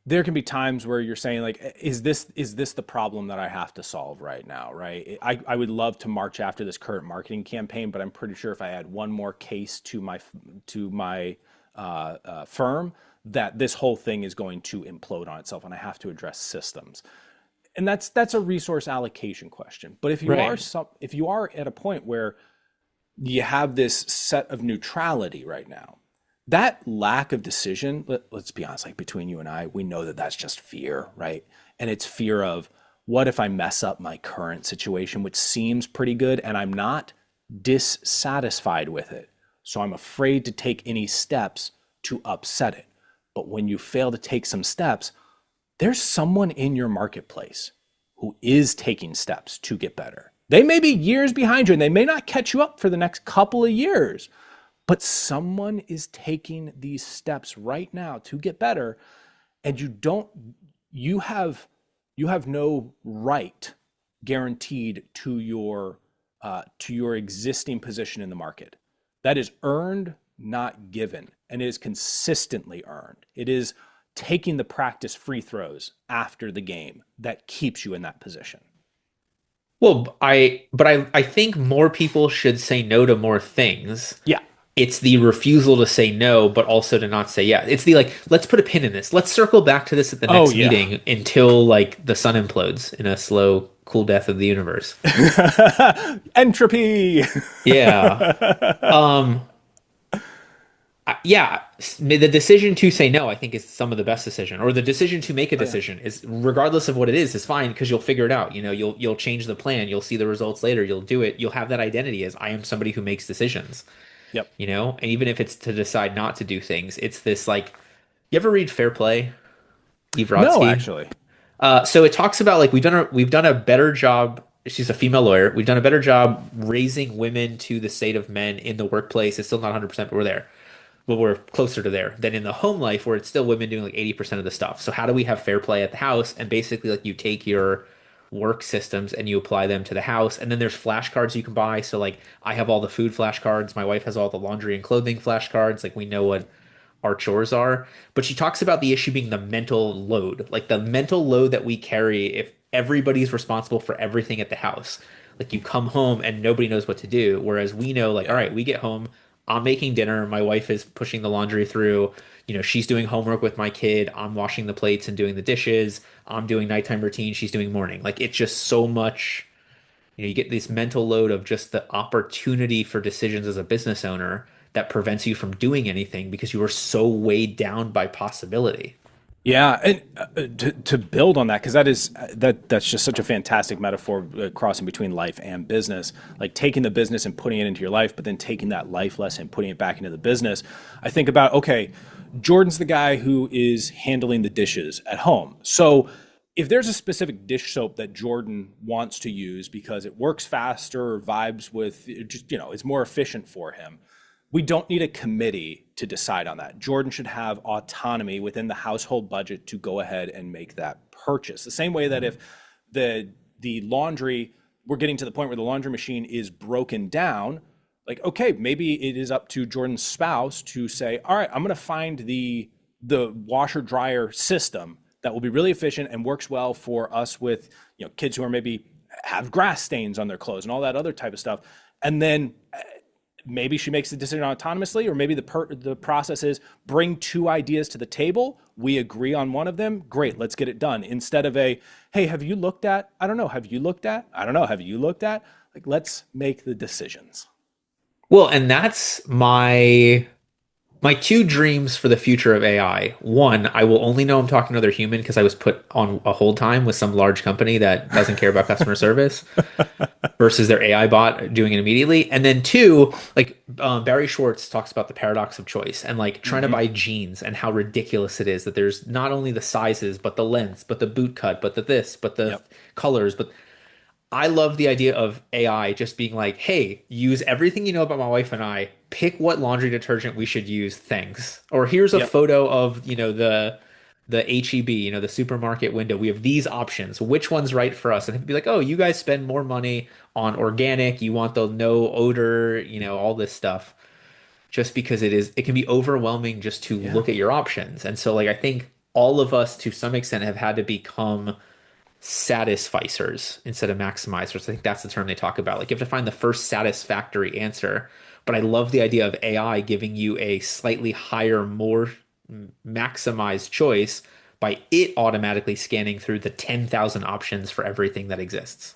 there can be times where you're saying like, is this the problem that I have to solve right now, right? I would love to march after this current marketing campaign, but I'm pretty sure if I add one more case to my firm, that this whole thing is going to implode on itself, and I have to address systems. And that's a resource allocation question. But Right. if you are at a point where you have this set of neutrality right now, that lack of decision, let's be honest, like between you and I, we know that that's just fear, right? And it's fear of what if I mess up my current situation, which seems pretty good, and I'm not dissatisfied with it. So I'm afraid to take any steps to upset it. But when you fail to take some steps, there's someone in your marketplace who is taking steps to get better. They may be years behind you and they may not catch you up for the next couple of years, but someone is taking these steps right now to get better, and you have no right guaranteed to your existing position in the market. That is earned, not given, and it is consistently earned. It is taking the practice free throws after the game that keeps you in that position. Well, I think more people should say no to more things. Yeah. it's the refusal to say no, but also to not say yeah. It's the like, let's put a pin in this. Let's circle back to this at the Oh next yeah. meeting until like the sun implodes in a slow, cool death of the universe. Entropy. Yeah. Um, yeah, the decision to say no, I think, is some of the best decision, or the decision to make a Oh yeah. decision is, regardless of what it is fine because you'll figure it out. You know, you'll change the plan, you'll see the results later, you'll do it, you'll have that identity as I am somebody who makes decisions. Yep. You know, and even if it's to decide not to do things, it's this like, you ever read Fair Play, Eve No, Rodsky? actually. So it talks about like we've done a better job. She's a female lawyer. We've done a better job raising women to the state of men in the workplace. It's still not 100%, but we're there. But we're closer to there than in the home life where it's still women doing like 80% of the stuff. So how do we have fair play at the house? And basically like you take your work systems and you apply them to the house. And then there's flashcards you can buy. So like I have all the food flashcards. My wife has all the laundry and clothing flashcards. Like we know what our chores are. But she talks about the issue being the mental load, like the mental load that we carry if everybody's responsible for everything at the house. Like you come home and nobody knows what to do. Whereas we know, like, all Yeah. right, we get home, I'm making dinner, my wife is pushing the laundry through, she's doing homework with my kid, I'm washing the plates and doing the dishes, I'm doing nighttime routine, she's doing morning. Like it's just so much, you get this mental load of just the opportunity for decisions as a business owner that prevents you from doing anything because you are so weighed down by possibility. Yeah, and to build on that, because that's just such a fantastic metaphor, crossing between life and business, like taking the business and putting it into your life, but then taking that life lesson, putting it back into the business. I think about, okay, Jordan's the guy who is handling the dishes at home. So if there's a specific dish soap that Jordan wants to use because it works faster or vibes with, just, it's more efficient for him, we don't need a committee to decide on that. Jordan should have autonomy within the household budget to go ahead and make that purchase. The same way that if the laundry, we're getting to the point where the laundry machine is broken down, like, okay, maybe it is up to Jordan's spouse to say, all right, I'm going to find the washer dryer system that will be really efficient and works well for us with, kids who are maybe have grass stains on their clothes and all that other type of stuff. And then maybe she makes the decision autonomously, or maybe the process is bring two ideas to the table. We agree on one of them. Great, let's get it done. Instead of a, hey, have you looked at? I don't know. Have you looked at? I don't know. Have you looked at? Like, let's make the decisions. Well, and that's my two dreams for the future of AI. One, I will only know I'm talking to another human because I was put on a hold time with some large company that doesn't care about customer service versus their AI bot doing it immediately. And then two, like Barry Schwartz talks about the paradox of choice and like trying to Mm-hmm. buy jeans and how ridiculous it is that there's not only the sizes, but the lengths, but the boot cut, but the this, but the Yep. colors, but I love the idea of AI just being like, hey, use everything you know about my wife and I, pick what laundry detergent we should use, thanks. Or here's a Yep. photo of, the HEB, the supermarket window. We have these options. Which one's right for us? And it'd be like, oh, you guys spend more money on organic, you want the no odor, all this stuff. Just because it can be overwhelming just to Yeah. look at your options. And so like I think all of us to some extent have had to become satisficers instead of maximizers. I think that's the term they talk about. Like you have to find the first satisfactory answer. But I love the idea of AI giving you a slightly higher, more maximized choice by it automatically scanning through the 10,000 options for everything that exists.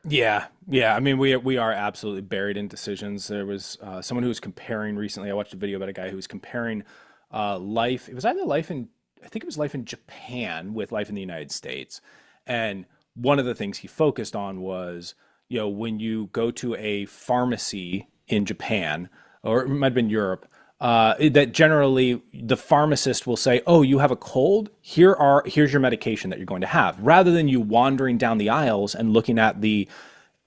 Yeah, yeah. I mean, we are absolutely buried in decisions. There was someone who was comparing recently. I watched a video about a guy who was comparing life. It was either life in, I think it was life in Japan with life in the United States. And one of the things he focused on was, when you go to a pharmacy in Japan, or it might have been Europe, that generally the pharmacist will say, "Oh, you have a cold. Here's your medication that you're going to have," rather than you wandering down the aisles and looking at the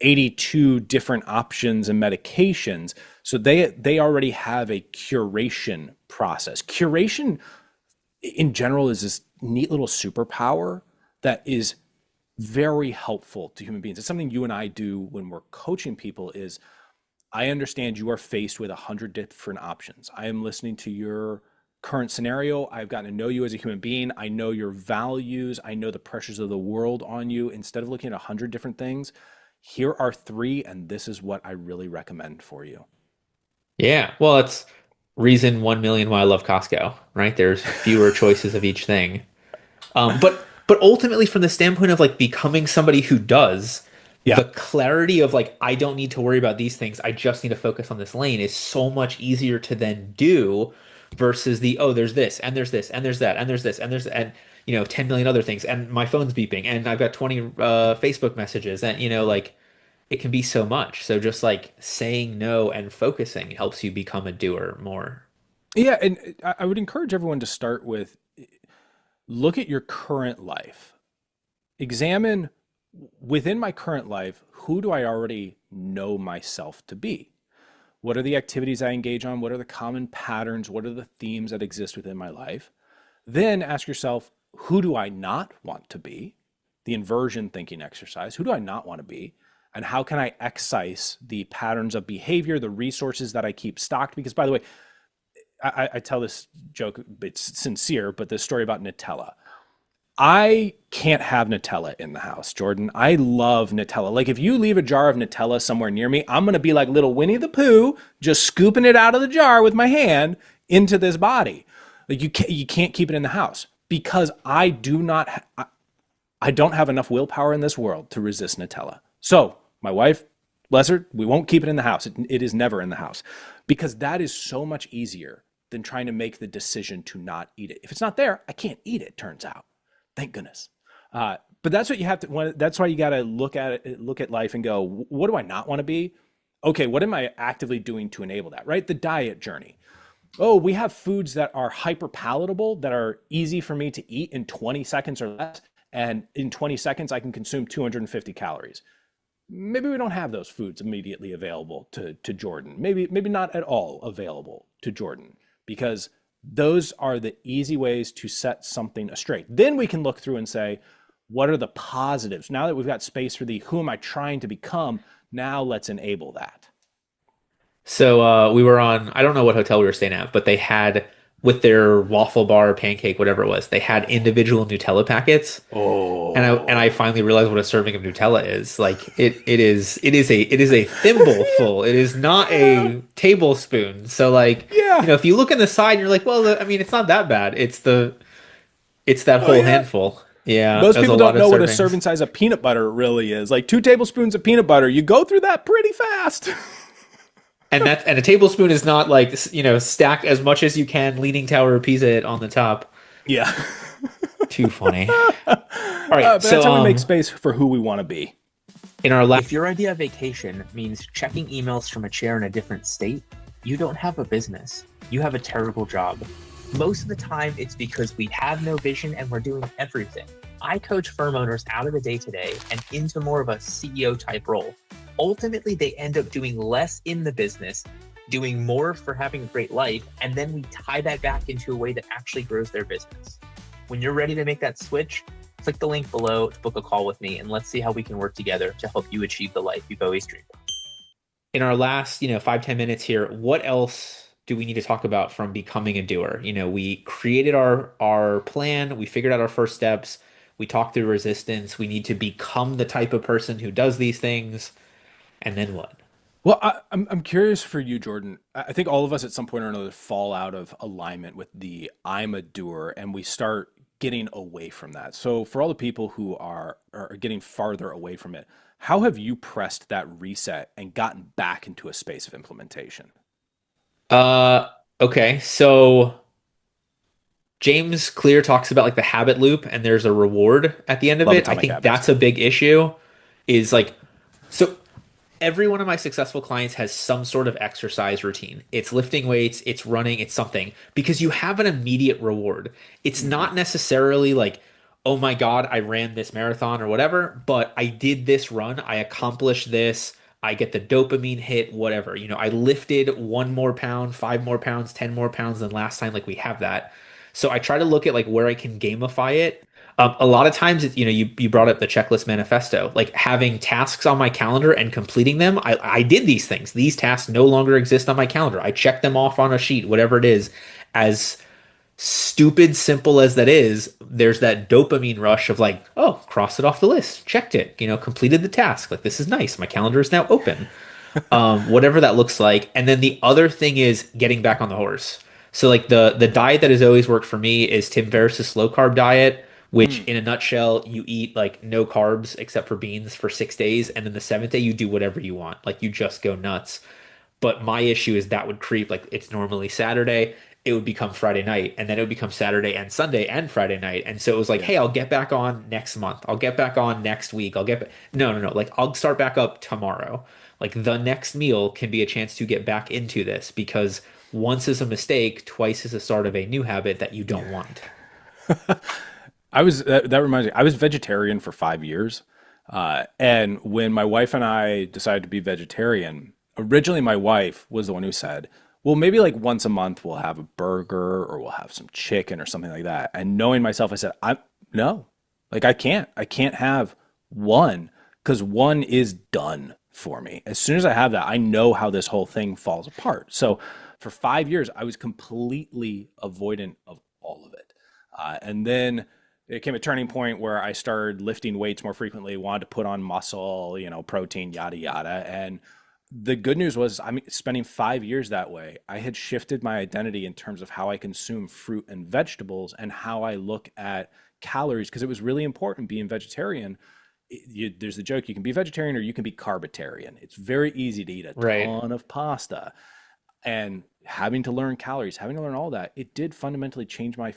82 different options and medications. So they already have a curation process. Curation in general is this neat little superpower that is very helpful to human beings. It's something you and I do when we're coaching people is I understand you are faced with 100 different options. I am listening to your current scenario. I've gotten to know you as a human being. I know your values. I know the pressures of the world on you. Instead of looking at 100 different things, here are three, and this is what I really recommend for you. Yeah. Well, it's reason 1 million why I love Costco, right? There's fewer choices of each thing. But ultimately, from the standpoint of like becoming somebody who does, Yeah. the clarity of like I don't need to worry about these things. I just need to focus on this lane is so much easier to then do versus the oh, there's this and there's this and there's that and there's this and there's and 10 million other things and my phone's beeping and I've got 20 Facebook messages and like it can be so much. So just like saying no and focusing helps you become a doer more. Yeah, and I would encourage everyone to start with look at your current life. Examine within my current life, who do I already know myself to be? What are the activities I engage on? What are the common patterns? What are the themes that exist within my life? Then ask yourself, who do I not want to be? The inversion thinking exercise. Who do I not want to be? And how can I excise the patterns of behavior, the resources that I keep stocked? Because, by the way, I tell this joke, it's sincere, but this story about Nutella. I can't have Nutella in the house, Jordan. I love Nutella. Like if you leave a jar of Nutella somewhere near me, I'm going to be like little Winnie the Pooh, just scooping it out of the jar with my hand into this body. Like you can't keep it in the house because I don't have enough willpower in this world to resist Nutella. So my wife, bless her, we won't keep it in the house. It is never in the house because that is so much easier than trying to make the decision to not eat it. If it's not there, I can't eat it, turns out. Thank goodness. But that's what you have to, that's why you got to look at it, look at life and go, what do I not want to be? Okay, what am I actively doing to enable that, right? The diet journey. Oh, we have foods that are hyper palatable, that are easy for me to eat in 20 seconds or less. And in 20 seconds, I can consume 250 calories. Maybe we don't have those foods immediately available to Jordan. Maybe not at all available to Jordan because those are the easy ways to set something straight. Then we can look through and say, what are the positives? Now that we've got space for the who am I trying to become, now let's enable that. So we were on, I don't know what hotel we were staying at, but they had with their waffle bar, pancake, whatever it was, they had individual Nutella packets. And I Oh, finally realized what a serving of Nutella is. Like it is a thimble full. It is not yeah, a tablespoon. So like, yeah, if you look in the side, you're like, well, I mean, it's not that bad. It's that oh whole yeah. handful. Yeah, Most there's a people lot don't of know what a servings. serving size of peanut butter really is. Like 2 tablespoons of peanut butter, you go through that pretty fast. And a tablespoon is not like, stacked as much as you can, leaning tower of Pisa on the top. Yeah. Too funny. All right, But that's so how we make space for who we want to be. in our last If your idea of vacation means checking emails from a chair in a different state, you don't have a business. You have a terrible job. Most of the time, it's because we have no vision and we're doing everything. I coach firm owners out of the day to day and into more of a CEO type role. Ultimately, they end up doing less in the business, doing more for having a great life, and then we tie that back into a way that actually grows their business. When you're ready to make that switch, click the link below to book a call with me and let's see how we can work together to help you achieve the life you've always dreamed of. in our last, 5-10 minutes here, what else do we need to talk about from becoming a doer? We created our plan, we figured out our first steps, we talked through resistance, we need to become the type of person who does these things, and then what? Well, I'm curious for you, Jordan. I think all of us at some point or another fall out of alignment with the I'm a doer and we start getting away from that. So for all the people who are getting farther away from it, how have you pressed that reset and gotten back into a space of implementation? Uh, okay, so James Clear talks about like the habit loop and there's a reward at the end of Love it. I Atomic think Habits. that's a big issue is like so every one of my successful clients has some sort of exercise routine. It's lifting weights, it's running, it's something because you have an immediate reward. It's Hmm. not necessarily like, oh my God, I ran this marathon or whatever, but I did this run, I accomplished this, I get the dopamine hit, whatever. I lifted 1 more pound, 5 more pounds, 10 more pounds than last time. Like we have that. So I try to look at like where I can gamify it. A lot of times, you brought up the checklist manifesto, like having tasks on my calendar and completing them. I did these things. These tasks no longer exist on my calendar. I check them off on a sheet, whatever it is. As stupid simple as that is, there's that dopamine rush of like, oh, crossed it off the list, checked it, completed the task. Like this is nice. My calendar is now open. whatever that looks like. And then the other thing is getting back on the horse. So like the diet that has always worked for me is Tim Ferriss's slow carb diet, which Mm, in a nutshell, you eat like no carbs except for beans for 6 days, and then the seventh day you do whatever you want. Like you just go nuts. But my issue is that would creep. Like it's normally Saturday, it would become Friday night, and then it would become Saturday and Sunday and Friday night. And so it was like, yeah. hey, I'll get back on next month. I'll get back on next week. No, no, no. Like I'll start back up tomorrow. Like the next meal can be a chance to get back into this because once is a mistake, twice is the start of a new habit that you don't want. That reminds me, I was vegetarian for 5 years. And when my wife and I decided to be vegetarian, originally my wife was the one who said, well, maybe like once a month we'll have a burger or we'll have some chicken or something like that. And knowing myself, I said, no, like I can't have one because one is done for me. As soon as I have that, I know how this whole thing falls apart. So for 5 years, I was completely avoidant of all of it. And then it came a turning point where I started lifting weights more frequently, wanted to put on muscle, protein, yada, yada. And the good news was, I mean, spending 5 years that way, I had shifted my identity in terms of how I consume fruit and vegetables and how I look at calories, because it was really important being vegetarian. There's the joke, you can be vegetarian or you can be carbitarian. It's very easy to eat a Right. ton of pasta. And having to learn calories, having to learn all that, it did fundamentally change my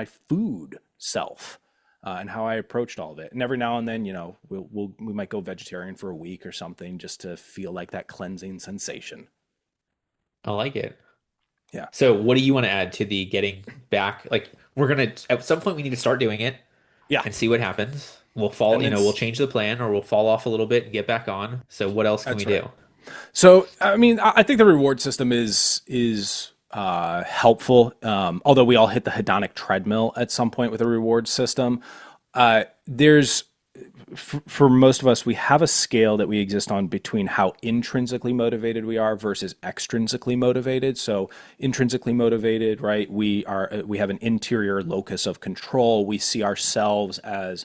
food self and how I approached all of it. And every now and then, we might go vegetarian for a week or something just to feel like that cleansing sensation. I like it. Yeah, So what do you want to add to the getting back? Like we're gonna at some point we need to start doing it yeah, and see what happens. We'll fall, and then we'll change the plan or we'll fall off a little bit and get back on. So what else can we that's right. do? So, I mean, I think the reward system is helpful. Although we all hit the hedonic treadmill at some point with a reward system, there's for most of us, we have a scale that we exist on between how intrinsically motivated we are versus extrinsically motivated. So, intrinsically motivated, right? We have an interior locus of control. We see ourselves as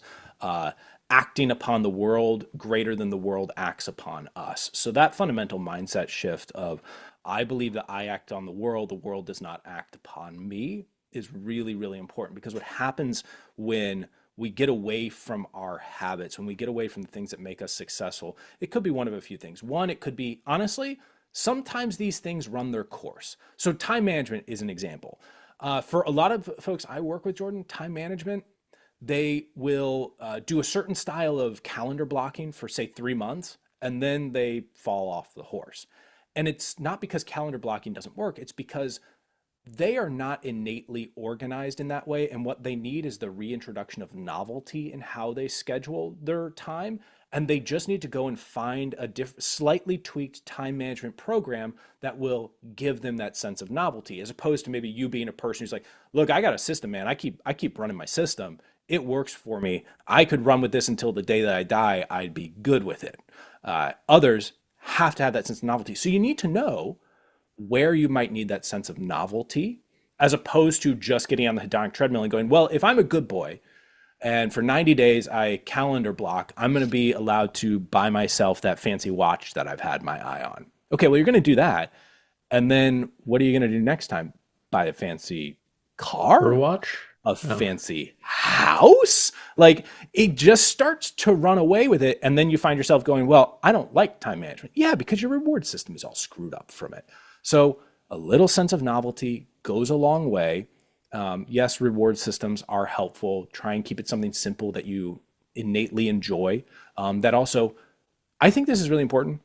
acting upon the world greater than the world acts upon us. So that fundamental mindset shift of I believe that I act on the world does not act upon me is really, really important, because what happens when we get away from our habits, when we get away from the things that make us successful, it could be one of a few things. One, it could be, honestly, sometimes these things run their course. So time management is an example. For a lot of folks I work with, Jordan, time management, they will do a certain style of calendar blocking for, say, 3 months, and then they fall off the horse. And it's not because calendar blocking doesn't work, it's because they are not innately organized in that way. And what they need is the reintroduction of novelty in how they schedule their time. And they just need to go and find a slightly tweaked time management program that will give them that sense of novelty, as opposed to maybe you being a person who's like, look, I got a system, man. I keep running my system. It works for me. I could run with this until the day that I die. I'd be good with it. Others have to have that sense of novelty. So you need to know where you might need that sense of novelty, as opposed to just getting on the hedonic treadmill and going, well, if I'm a good boy and for 90 days I calendar block, I'm going to be allowed to buy myself that fancy watch that I've had my eye on. Okay, well, you're going to do that. And then what are you going to do next time? Buy a fancy Per car? watch? A Oh, fancy house? Like, it just starts to run away with it. And then you find yourself going, well, I don't like time management. Yeah, because your reward system is all screwed up from it. So a little sense of novelty goes a long way. Yes, reward systems are helpful. Try and keep it something simple that you innately enjoy. That also, I think this is really important.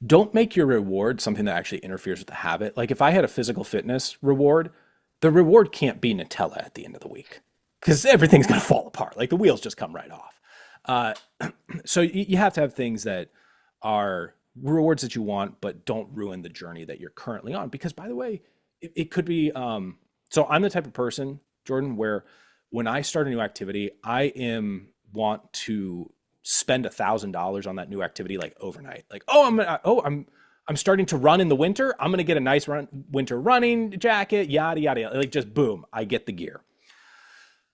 Don't make your reward something that actually interferes with the habit. Like if I had a physical fitness reward, the reward can't be Nutella at the end of the week, because everything's going to fall apart. Like the wheels just come right off. Uh, so you have to have things that are rewards that you want, but don't ruin the journey that you're currently on. Because by the way, it could be, so I'm the type of person, Jordan, where when I start a new activity, want to spend $1,000 on that new activity like overnight. Like, I'm starting to run in the winter. I'm gonna get a nice winter running jacket, yada yada yada. Like just boom, I get the gear.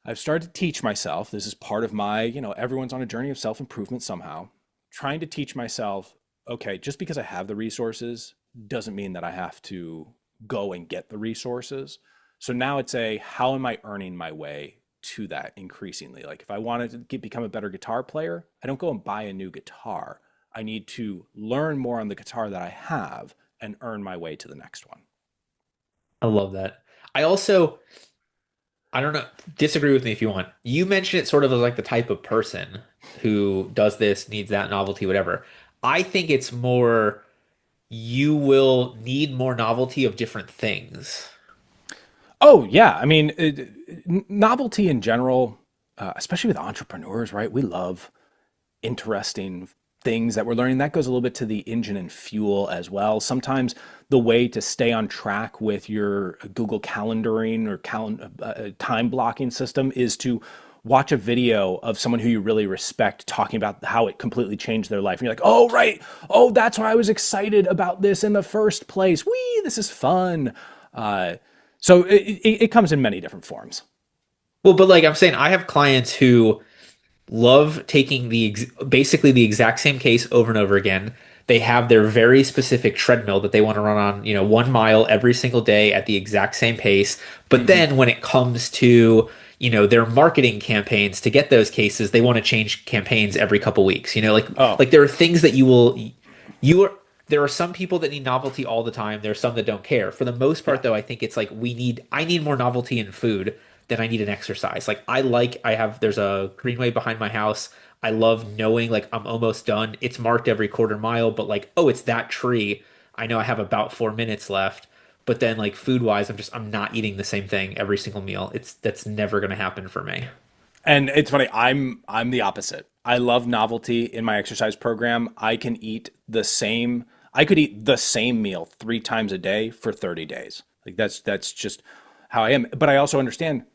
I've started to teach myself. This is part of my, everyone's on a journey of self improvement somehow. Trying to teach myself, okay, just because I have the resources doesn't mean that I have to go and get the resources. So now it's how am I earning my way to that increasingly? Like if I wanted to become a better guitar player, I don't go and buy a new guitar. I need to learn more on the guitar that I have and earn my way to the next one. I love that. I also, I don't know, disagree with me if you want. You mentioned it sort of as like the type of person who does this, needs that novelty, whatever. I think it's more you will need more novelty of different things. Oh yeah, I mean, novelty in general, especially with entrepreneurs, right? We love interesting things that we're learning. That goes a little bit to the engine and fuel as well. Sometimes the way to stay on track with your Google calendaring or time blocking system is to watch a video of someone who you really respect talking about how it completely changed their life. And you're like, oh, right. Oh, that's why I was excited about this in the first place. Whee, this is fun. So it comes in many different forms. Well, but like I'm saying, I have clients who love taking basically the exact same case over and over again. They have their very specific treadmill that they want to run on, 1 mile every single day at the exact same pace. But Hmm. then when it comes to, their marketing campaigns to get those cases, they want to change campaigns every couple weeks. Oh, Like there are things that you are there are some people that need novelty all the time. There's some that don't care. For the most yeah. part though, I think it's like I need more novelty in food than I need an exercise. Like there's a greenway behind my house. I love knowing like I'm almost done. It's marked every quarter mile, but like, oh, it's that tree. I know I have about 4 minutes left. But then like food wise, I'm not eating the same thing every single meal. That's never gonna happen for me. And it's funny, I'm the opposite. I love novelty in my exercise program. I could eat the same meal 3 times a day for 30 days. Like that's just how I am. But I also understand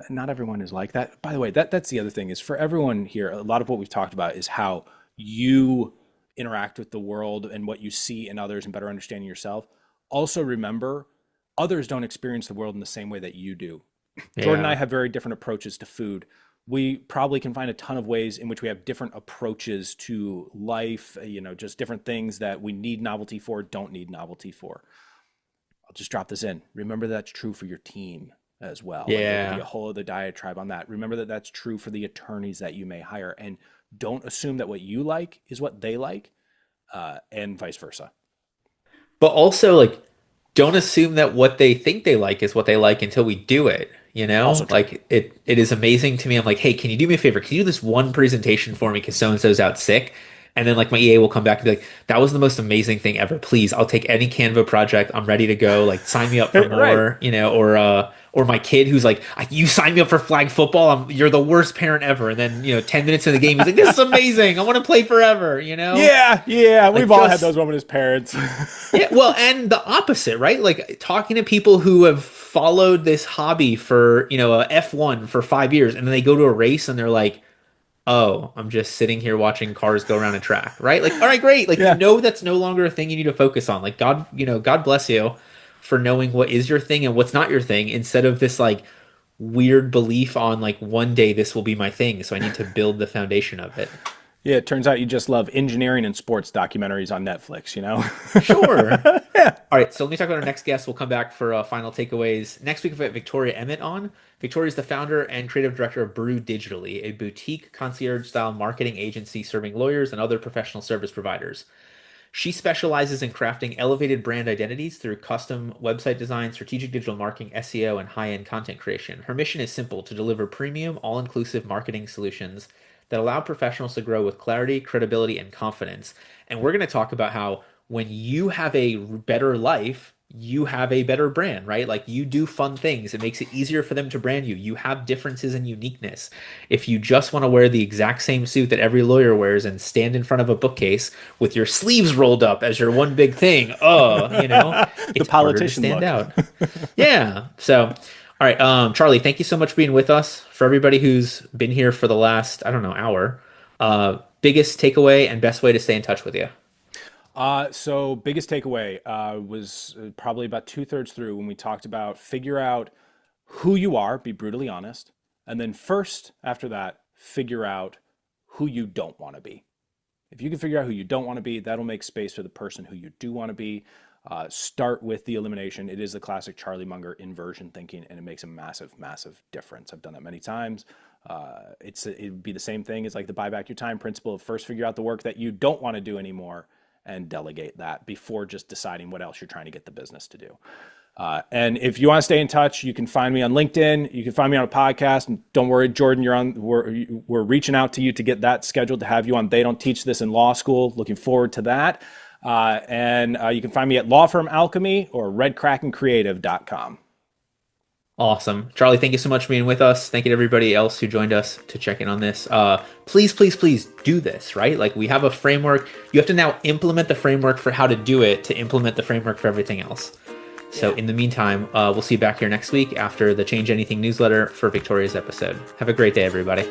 not everyone is like that. By the way, that's the other thing is for everyone here, a lot of what we've talked about is how you interact with the world and what you see in others and better understanding yourself. Also remember, others don't experience the world in the same way that you do. Jordan and I Yeah. have very different approaches to food. We probably can find a ton of ways in which we have different approaches to life, just different things that we need novelty for, don't need novelty for. I'll just drop this in. Remember that's true for your team as well. Like there could be a Yeah. whole other diatribe on that. Remember that that's true for the attorneys that you may hire. And don't assume that what you like is what they like, and vice versa. But also like don't assume that what they think they like is what they like until we do it, you Also know? true. Like it is amazing to me. I'm like, "Hey, can you do me a favor? Can you do this one presentation for me cuz so and so's out sick?" And then like my EA will come back and be like, "That was the most amazing thing ever. Please, I'll take any Canva project. I'm ready to go. Like sign me up for Right. more, or my kid who's like, you sign me up for flag football. You're the worst parent ever." And then, 10 minutes in the game, he's like, "This is amazing. I want to play forever," you know? Yeah, yeah. Like We've all had just those moments as parents. yeah, well, and the opposite, right? Like talking to people who have followed this hobby for, a F1 for 5 years, and then they go to a race and they're like, "Oh, I'm just sitting here watching cars go around a track," right? Like, all right, great. Like, Yeah. that's no longer a thing you need to focus on. Like, God bless you for knowing what is your thing and what's not your thing, instead of this like weird belief on like one day this will be my thing, so I need to build the foundation of it. Yeah, it turns out you just love engineering and sports documentaries on Netflix, you know? Sure. Yeah. All right, so let me talk about our next guest. We'll come back for final takeaways. Next week, we've got Victoria Emmett on. Victoria is the founder and creative director of Brew Digitally, a boutique concierge style marketing agency serving lawyers and other professional service providers. She specializes in crafting elevated brand identities through custom website design, strategic digital marketing, SEO, and high end content creation. Her mission is simple: to deliver premium, all inclusive marketing solutions that allow professionals to grow with clarity, credibility, and confidence. And we're going to talk about how when you have a better life, you have a better brand, right? Like you do fun things. It makes it easier for them to brand you. You have differences and uniqueness. If you just want to wear the exact same suit that every lawyer wears and stand in front of a bookcase with your sleeves rolled up as your one big thing, The it's harder to politician stand look. out. Yeah. So, all right, Charlie, thank you so much for being with us. For everybody who's been here for the last, I don't know, hour, biggest takeaway and best way to stay in touch with you. So biggest takeaway was probably about two-thirds through when we talked about figure out who you are, be brutally honest, and then first after that, figure out who you don't want to be. If you can figure out who you don't want to be, that'll make space for the person who you do want to be. Start with the elimination. It is the classic Charlie Munger inversion thinking, and it makes a massive, massive difference. I've done that many times. It would be the same thing as like the buy back your time principle. First, figure out the work that you don't want to do anymore and delegate that before just deciding what else you're trying to get the business to do. And if you want to stay in touch, you can find me on LinkedIn. You can find me on a podcast. And don't worry, Jordan, we're reaching out to you to get that scheduled to have you on. They Don't Teach This in Law School. Looking forward to that. And you can find me at Law Firm Alchemy or redkrakencreative.com. Awesome. Charlie, thank you so much for being with us. Thank you to everybody else who joined us to check in on this. Please, please, please do this, right? Like, we have a framework. You have to now implement the framework for how to do it to implement the framework for everything else. So in the meantime, we'll see you back here next week after the Change Anything newsletter for Victoria's episode. Have a great day, everybody.